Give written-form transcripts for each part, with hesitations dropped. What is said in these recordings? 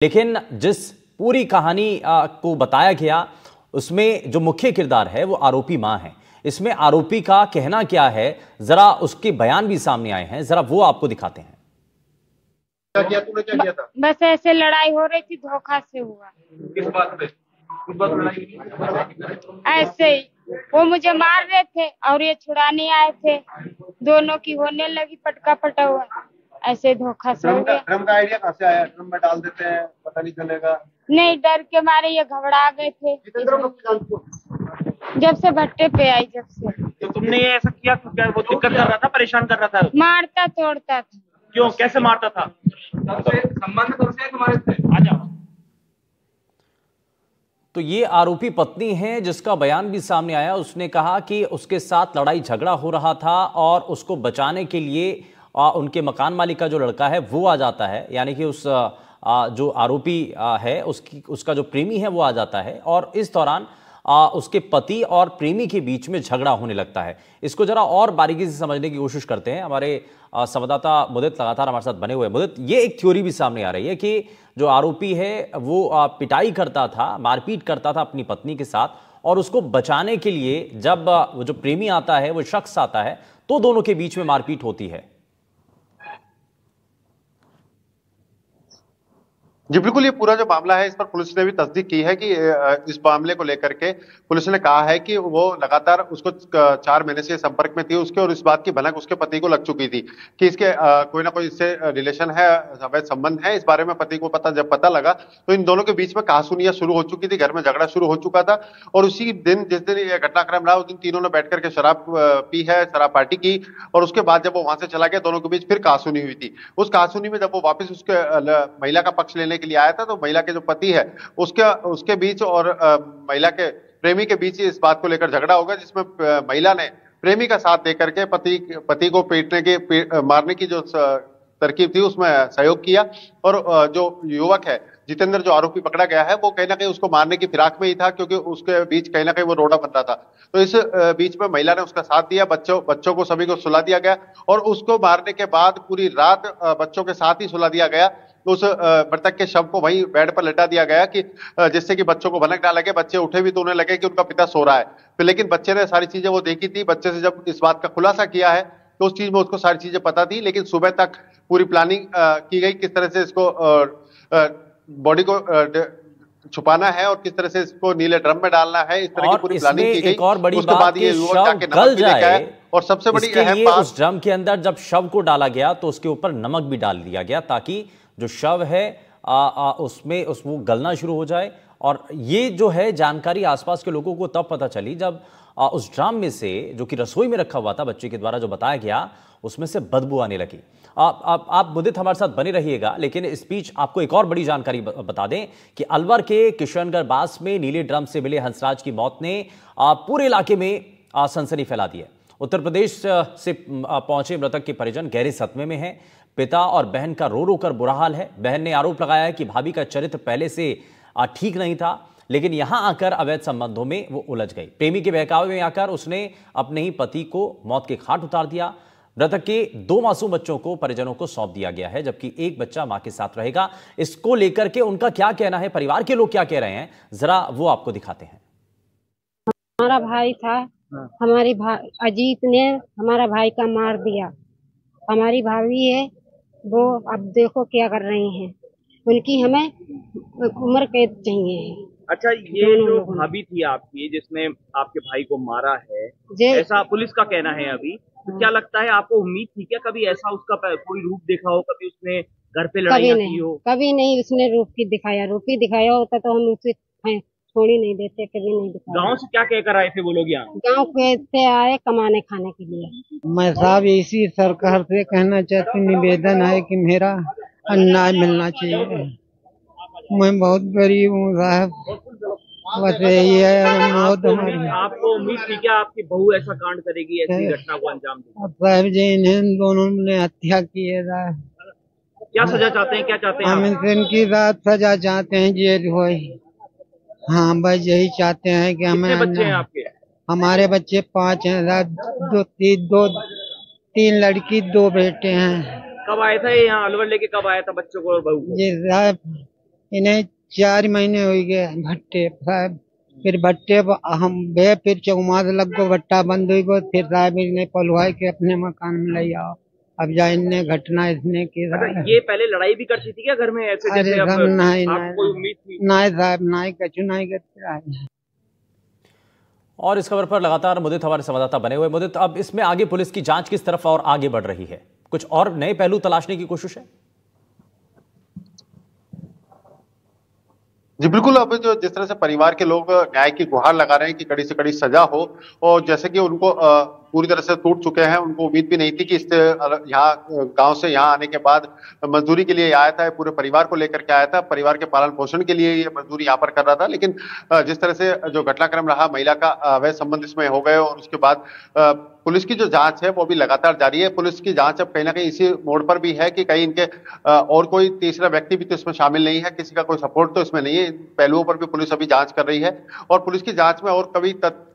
लेकिन जिस पूरी कहानी को बताया गया उसमें जो मुख्य किरदार है वो आरोपी मां है। इसमें आरोपी का कहना क्या है, जरा उसके बयान भी सामने आए हैं, जरा वो आपको दिखाते हैं। क्या किया तूने, क्या किया था? बस ऐसे लड़ाई हो रही थी, धोखा से हुआ। किस बात पे? किस बात पे लड़ाई हुई? ऐसे ही वो मुझे मार रहे थे और ये छुड़ाने आए थे, दोनों की होने लगी पटका पटा हुआ। ऐसे धोखा से हो गया। ड्रम का आइडिया कहाँ से आया? ड्रम में डाल देते हैं, पता नहीं चलेगा। नहीं, डर के मारे ये घबरा गए थे जब से भट्टे पे आई। जब से तो तुमने ये ऐसा किया तो क्या वो दिक्कत कर रहा था, परेशान कर रहा था? मारता तोड़ता था। क्यों, कैसे मारता था? संबंध कब से है तुम्हारे से? आ जाओ। तो ये आरोपी पत्नी है जिसका बयान भी सामने आया। उसने कहा कि उसके साथ लड़ाई झगड़ा हो रहा था और उसको बचाने के लिए उनके मकान मालिक का जो लड़का है वो आ जाता है, यानी कि उस जो आरोपी है उसका जो प्रेमी है वो आ जाता है और इस दौरान उसके पति और प्रेमी के बीच में झगड़ा होने लगता है। इसको जरा और बारीकी से समझने की कोशिश करते हैं। हमारे संवाददाता मुदित लगातार हमारे साथ बने हुए हैं। मुदित, ये एक थ्योरी भी सामने आ रही है कि जो आरोपी है वो पिटाई करता था, मारपीट करता था अपनी पत्नी के साथ और उसको बचाने के लिए जब वो जो प्रेमी आता है, वो शख्स आता है, तो दोनों के बीच में मारपीट होती है। जी बिल्कुल, ये पूरा जो मामला है इस पर पुलिस ने भी तस्दीक की है कि इस मामले को लेकर के पुलिस ने कहा है कि वो लगातार उसको 4 महीने से संपर्क में थी उसके, और इस बात की भनक उसके पति को लग चुकी थी कि इसके कोई ना कोई इससे रिलेशन है, अवैध संबंध है। इस बारे में पति को जब पता लगा तो इन दोनों के बीच में कहासुनियां शुरू हो चुकी थी, घर में झगड़ा शुरू हो चुका था। और उसी दिन जिस दिन ये घटनाक्रम रहा उस दिन तीनों ने बैठ करके शराब पी है, शराब पार्टी की, और उसके बाद जब वो वहां से चला गया दोनों के बीच फिर कहासुनी हुई थी। उस कहासुनी में जब वो वापस उसके महिला का पक्ष लेने के लिए आया था तो महिला के जो पति है उसके बीच और महिला के प्रेमी के बीच इस बात को लेकर झगड़ा होगा, जिसमें महिला ने प्रेमी का साथ देकर के पति को मारने की जो तरकीब थी उसमें सहयोग किया। और जो युवक है जितेंद्र, जो आरोपी पकड़ा गया है, वो कहीं ना कहीं उसको मारने की फिराक में ही था क्योंकि उसके बीच कहीं ना कहीं वो रोड़ा बन रहा था। तो इस बीच में महिला ने उसका साथ दिया, बच्चों को सभी को सुला दिया गया और उसको मारने के बाद पूरी रात बच्चों के साथ ही सुला दिया गया। उस मृतक के शव को वहीं बेड पर लेटा दिया गया कि जिससे कि बच्चों को भनक ना लगे। बच्चे उठे भी तो उन्हें लगे कि उनका पिता सो रहा है, तो लेकिन बच्चे ने सारी चीजें वो देखी थी। बच्चे से जब इस बात का खुलासा किया है तो उस चीज में उसको सारी चीजें पता थी, लेकिन सुबह तक पूरी प्लानिंग की गई किस तरह से इसको बॉडी को छुपाना है और किस तरह से इसको नीले ड्रम में डालना है। इस तरह की पूरी प्लानिंग की गई। एक और बड़ी उसके बाद ये युवक जाके नमक भी लेके आया और सबसे बड़ी अहम बात, उस ड्रम के अंदर जब शव को डाला गया तो उसके ऊपर नमक भी डाल दिया गया ताकि जो शव है उसमें वो गलना शुरू हो जाए। और ये जो है जानकारी आसपास के लोगों को तब पता चली जब उस ड्रम में से, जो कि रसोई में रखा हुआ था बच्चे के द्वारा जो बताया गया, उसमें से बदबू आने लगी। आप मुदित हमारे साथ बने रहिएगा, लेकिन इस बीच आपको एक और बड़ी जानकारी बता दें कि अलवर के किशनगढ़ बास में नीले ड्रम से मिले हंसराज की मौत ने पूरे इलाके में सनसनी फैला दी है। उत्तर प्रदेश से पहुंचे मृतक के परिजन गहरे सदमे में हैं। पिता और बहन का रो रो कर बुरा हाल है। बहन ने आरोप लगाया है कि भाभी का चरित्र पहले से ठीक नहीं था, लेकिन यहां आकर अवैध संबंधों में वो उलझ गई। प्रेमी के बहकावे में आकर उसने अपने ही पति को मौत के घाट उतार दिया। मृतक के 2 मासूम बच्चों को परिजनों को सौंप दिया गया है, जबकि एक बच्चा मां के साथ रहेगा। इसको लेकर के उनका क्या कहना है, परिवार के लोग क्या कह रहे हैं, जरा वो आपको दिखाते हैं। हमारा भाई था, हमारी अजीत ने हमारा भाई का मार दिया। हमारी भाभी है, वो अब देखो क्या कर रही हैं। उनकी हमें उम्र कैद चाहिए। अच्छा, ये जो भाभी थी आपकी जिसने आपके भाई को मारा है, ऐसा पुलिस का कहना है अभी, तो क्या लगता है आपको, उम्मीद थी क्या कभी ऐसा उसका कोई रूप देखा हो, कभी उसने घर पे लड़ाई की हो? कभी नहीं उसने रूप ही दिखाया होता तो हम उसे छोड़ी नहीं देते, कभी नहीं दिखाया। गांव से क्या कहकर आए थे वो लोग यहाँ? गांव से आए कमाने खाने के लिए। मैं साहब इसी सरकार से कहना चाहती, निवेदन है कि मेरा अन्याय मिलना चाहिए। मैं बहुत गरीब हूँ साहब, बस यही है मौत हमारी। आपको उम्मीद थी क्या आपकी बहू ऐसा कांड करेगी, ऐसी घटना को अंजाम देगी? साहब जी इन्हें दोनों ने हत्या की है साहब। क्या सजा चाहते हैं, क्या चाहते हैं? हम इनकी रात सजा चाहते हैं, जेल होए। हाँ बस यही चाहते हैं कि हमें। कितने बच्चे हैं आपके? हमारे बच्चे 5 हैं, 3 लड़की 2 बेटे हैं। कब आए थे यहाँ अलवर लेके, कब आया था बच्चों को और बहू को? जी साहब इन्हें 4 महीने हो गए भट्टे साहब। फिर भट्टे हम बे फिर चौमास लग गो, भट्टा बंद हुई गो, फिर साहब इन्हें पलवाई के अपने मकान में ले आओ। अब जा इन्हें घटना इसने की। ये पहले लड़ाई भी करती थी क्या घर में ऐसे? अरे जैसे सब नहीं कोई उम्मीद थी? नहीं साहब, नहीं कछु नहीं करते। और इस खबर पर लगातार मुदित हमारे संवाददाता बने हुए। मुदित, अब इसमें आगे पुलिस की जांच किस तरफ और आगे बढ़ रही है? कुछ और नए पहलू तलाशने की कोशिश है? जी बिल्कुल। अब जो जिस तरह से परिवार के लोग न्याय की गुहार लगा रहे हैं कि कड़ी से कड़ी सजा हो, और जैसे कि उनको पूरी तरह से टूट चुके हैं, उनको उम्मीद भी नहीं थी कि इससे यहाँ गांव से यहाँ आने के बाद मजदूरी के लिए आया था, पूरे परिवार को लेकर के आया था, परिवार के पालन पोषण के लिए ये मजदूरी यहाँ पर कर रहा था। लेकिन जिस तरह से जो घटनाक्रम रहा, महिला का अवैध संबंध इसमें हो गए, और उसके बाद पुलिस की जो जांच है वो भी लगातार जारी है। पुलिस की जांच अब कहीं ना कहीं इसी मोड़ पर भी है कि कहीं इनके और कोई तीसरा व्यक्ति भी तो इसमें शामिल नहीं है, किसी का कोई सपोर्ट तो इसमें नहीं है। इन पहलुओं पर भी पुलिस अभी जांच कर रही है, और पुलिस की जांच में और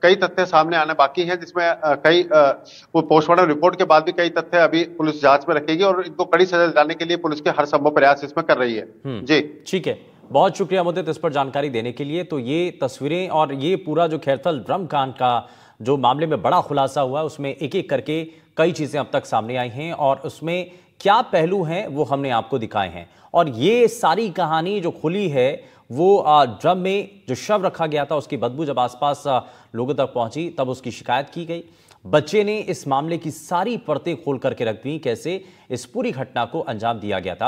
कई तथ्य सामने आना बाकी हैं, जिसमें वो पोस्टमार्टम रिपोर्ट के बाद भी कई तथ्य अभी पुलिस जांच में रखेगी, और इनको कड़ी सजा दिलाने के लिए पुलिस के हर संभव प्रयास इसमें कर रही है। जी ठीक है, बहुत शुक्रिया मुदित इस पर जानकारी देने के लिए। तो ये तस्वीरें और ये पूरा जो खैरथल ड्रम कांड का जो मामले में बड़ा खुलासा हुआ, उसमें एक एक करके कई चीजें अब तक सामने आई हैं, और उसमें क्या पहलू हैं वो हमने आपको दिखाए हैं। और ये सारी कहानी जो खुली है वो ड्रम में जो शव रखा गया था उसकी बदबू जब आसपास लोगों तक पहुंची तब उसकी शिकायत की गई। बच्चे ने इस मामले की सारी परतें खोल करके रख दी, कैसे इस पूरी घटना को अंजाम दिया गया था।